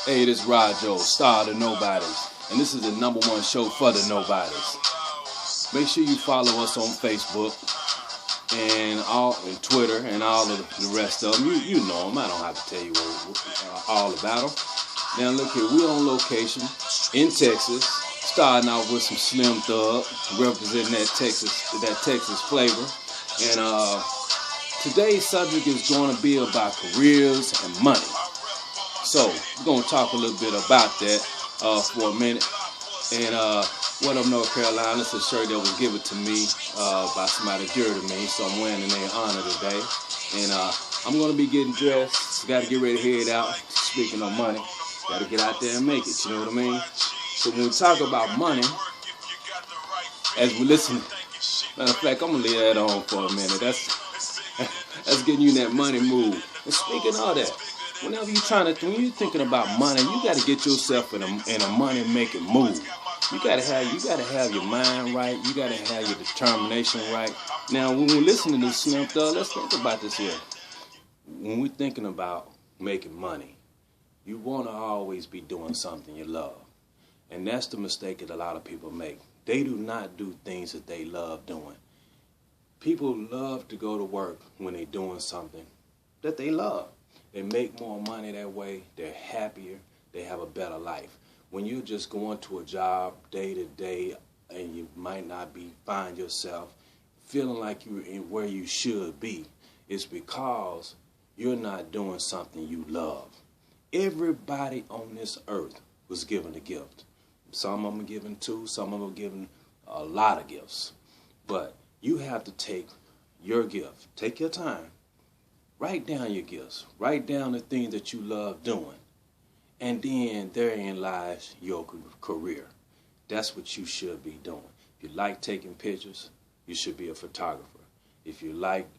Hey, this is Rajo, star of the Nobodies, and this is the #1 show for the Nobodies. Make sure you follow us on Facebook and Twitter and all of the rest of them. You know them. I don't have to tell you all about them. Now look here, we're on location in Texas, starting out with some Slim Thug, representing that Texas flavor. And today's subject is going to be about careers and money. So we're going to talk a little bit about that for a minute. And what up, North Carolina? It's a shirt that was given to me by somebody dear to me, so I'm wearing in their honor today. And I'm going to be getting dressed. Got to get ready to head out. Speaking of money, got to get out there and make it, you know what I mean? So when we talk about money, as we listen, matter of fact, I'm going to leave that on for a minute. That's getting you in that money mood. And speaking of that, when you're thinking about money, you got to get yourself in a money-making mood. You got to have your mind right. You got to have your determination right. Now, when we're listening to Slim Thug, let's think about this here. When we're thinking about making money, you want to always be doing something you love. And that's the mistake that a lot of people make. They do not do things that they love doing. People love to go to work when they're doing something that they love. They make more money that way. They're happier. They have a better life. When you're just going to a job day to day and you might not find yourself feeling like you're in where you should be, it's because you're not doing something you love. Everybody on this earth was given a gift. Some of them are given 2, some of them are given a lot of gifts. But you have to take your gift, take your time, write down your gifts, write down the things that you love doing, and then therein lies your career. That's what you should be doing. If you like taking pictures, you should be a photographer. If you like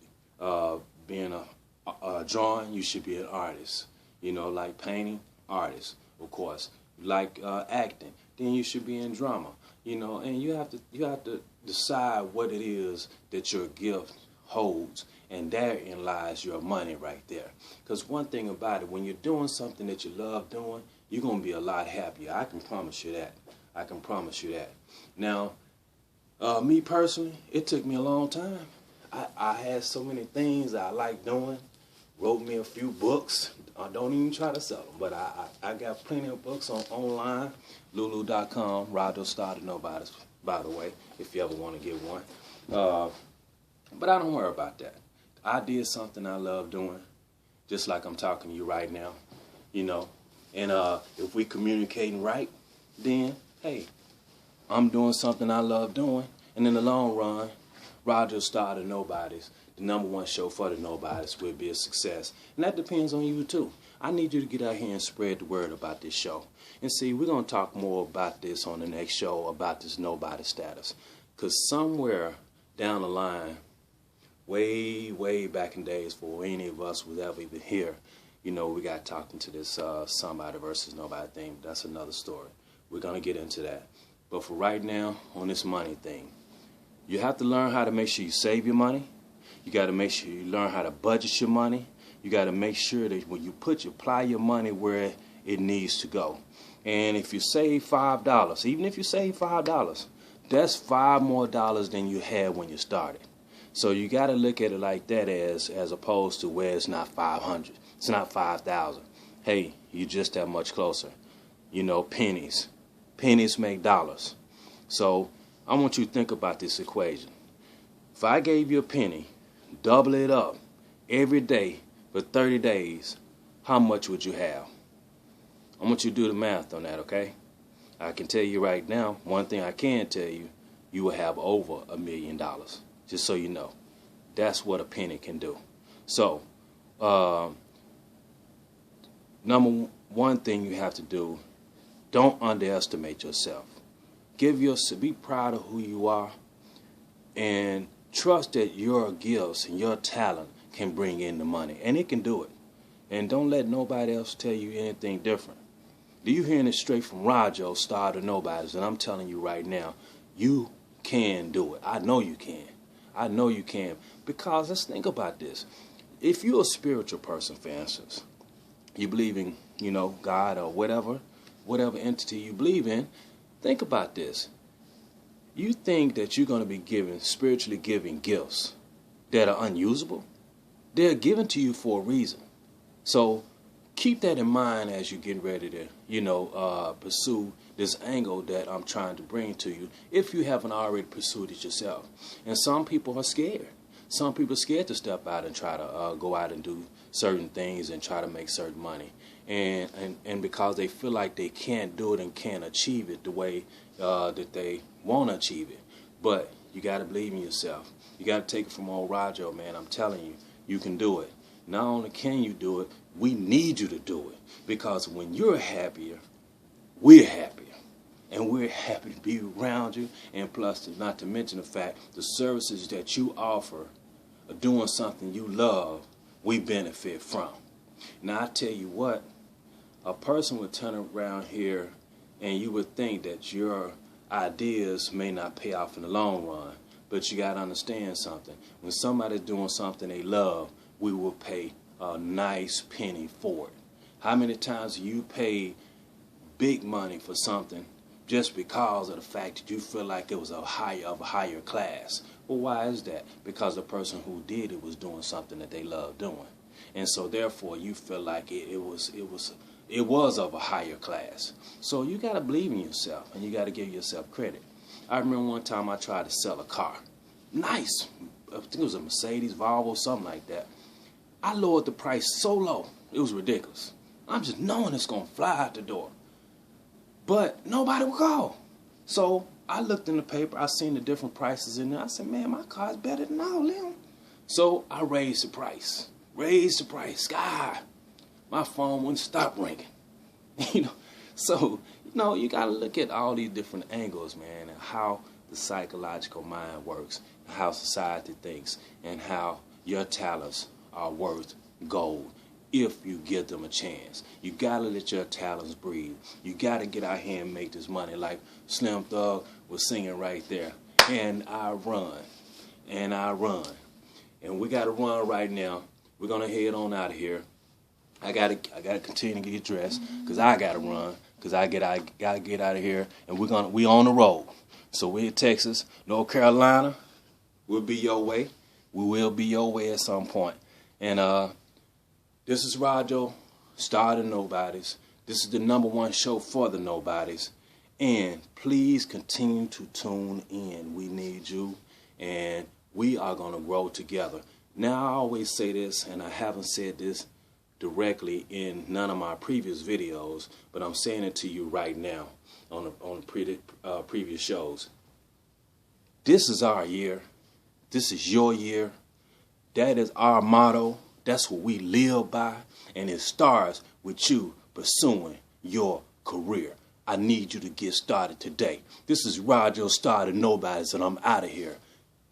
being a drawing, you should be an artist. You know, like painting, artist, of course. You like acting, then you should be in drama. You know, and you have to decide what it is that your gift holds, and therein lies your money right there. Because one thing about it, when you're doing something that you love doing, you're going to be a lot happier. I can promise you that. I can promise you that. Now, me personally, it took me a long time. I had so many things I like doing. Wrote me a few books. I don't even try to sell them, but I got plenty of books online. Lulu.com, Rajo, star of the Nobodies, by the way, if you ever want to get one. But I don't worry about that. I did something I love doing, just like I'm talking to you right now, you know. And if we communicating right, then, hey, I'm doing something I love doing. And in the long run, Rajo, star of the Nobodies, the #1 show for the Nobodies, will be a success. And that depends on you, too. I need you to get out here and spread the word about this show. And see, we're going to talk more about this on the next show, about this nobody status. Because somewhere down the line, way back in days before any of us was ever even here, you know, we got talking to this somebody versus nobody thing. That's another story. We're going to get into that. But for right now, on this money thing, you have to learn how to make sure you save your money. You got to make sure you learn how to budget your money. You got to make sure that when you apply your money where it needs to go. And if you save $5, even if you save $5, that's $5 more than you had when you started. So you got to look at it like that as opposed to where it's not 500. It's not 5,000. Hey, you're just that much closer. You know, pennies. Pennies make dollars. So I want you to think about this equation. If I gave you a penny, double it up every day for 30 days, how much would you have? I want you to do the math on that, okay? I can tell you right now, one thing I can tell you, you will have over $1 million. Just so you know. That's what a penny can do. So, #1 thing you have to do, don't underestimate yourself. Be proud of who you are, and trust that your gifts and your talent can bring in the money. And it can do it. And don't let nobody else tell you anything different. You hearing it straight from Rajo, star of the Nobodies, and I'm telling you right now, you can do it. I know you can. I know you can. Because let's think about this. If you're a spiritual person, for instance, you believe in you know, God or whatever entity you believe in, think about this. You think that you're going to be spiritually giving gifts that are unusable? They're given to you for a reason. So keep that in mind as you get ready to, you know, pursue this angle that I'm trying to bring to you, if you haven't already pursued it yourself. And some people are scared. Some people are scared to step out and try to go out and do certain things and try to make certain money. And because they feel like they can't do it and can't achieve it the way that they want to achieve it. But you got to believe in yourself. You got to take it from old Rajo, man. I'm telling you, you can do it. Not only can you do it, we need you to do it. Because when you're happier, we're happier. And we're happy to be around you. And plus, not to mention the fact, the services that you offer are doing something you love, we benefit from. Now, I tell you what, a person would turn around here and you would think that your ideas may not pay off in the long run. But you got to understand something. When somebody's doing something they love, we will pay a nice penny for it. How many times do you pay big money for something just because of the fact that you feel like it was of a higher class? Well, why is that? Because the person who did it was doing something that they love doing. And so therefore you feel like it was of a higher class. So you got to believe in yourself and you got to give yourself credit. I remember one time I tried to sell a car. Nice. I think it was a Mercedes, Volvo, something like that. I lowered the price so low, it was ridiculous. I'm just knowing it's going to fly out the door. But nobody would call. So I looked in the paper, I seen the different prices in there. I said, man, my car's better than all them. So I raised the price. God, my phone wouldn't stop ringing. So, you got to look at all these different angles, man, and how the psychological mind works, how society thinks, and how your talents are worth gold if you give them a chance. You got to let your talents breathe. You got to get out here and make this money like Slim Thug was singing right there. And I run, and I run. And we got to run right now. We're going to head on out of here. I gotta continue to get dressed because I gotta run because I gotta get out of here, and we on the road. So we're in Texas, North Carolina. We'll be your way. We will be your way at some point. And this is Rajo, Starofthenobodies. This is the #1 show for the nobodies. And please continue to tune in. We need you, and we are gonna grow together. Now I always say this, and I haven't said this directly in none of my previous videos, but I'm saying it to you right now on previous shows. This is our year. This is your year. That is our motto. That's what we live by, and it starts with you pursuing your career. I need you to get started today. This is Rajo Starofthenobodies, and I'm out of here,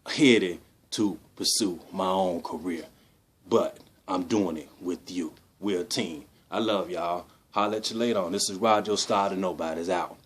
headed to pursue my own career. But I'm doing it with you. We're a team. I love y'all. Holla at you later on. This is Rajo Starofthenobodies out.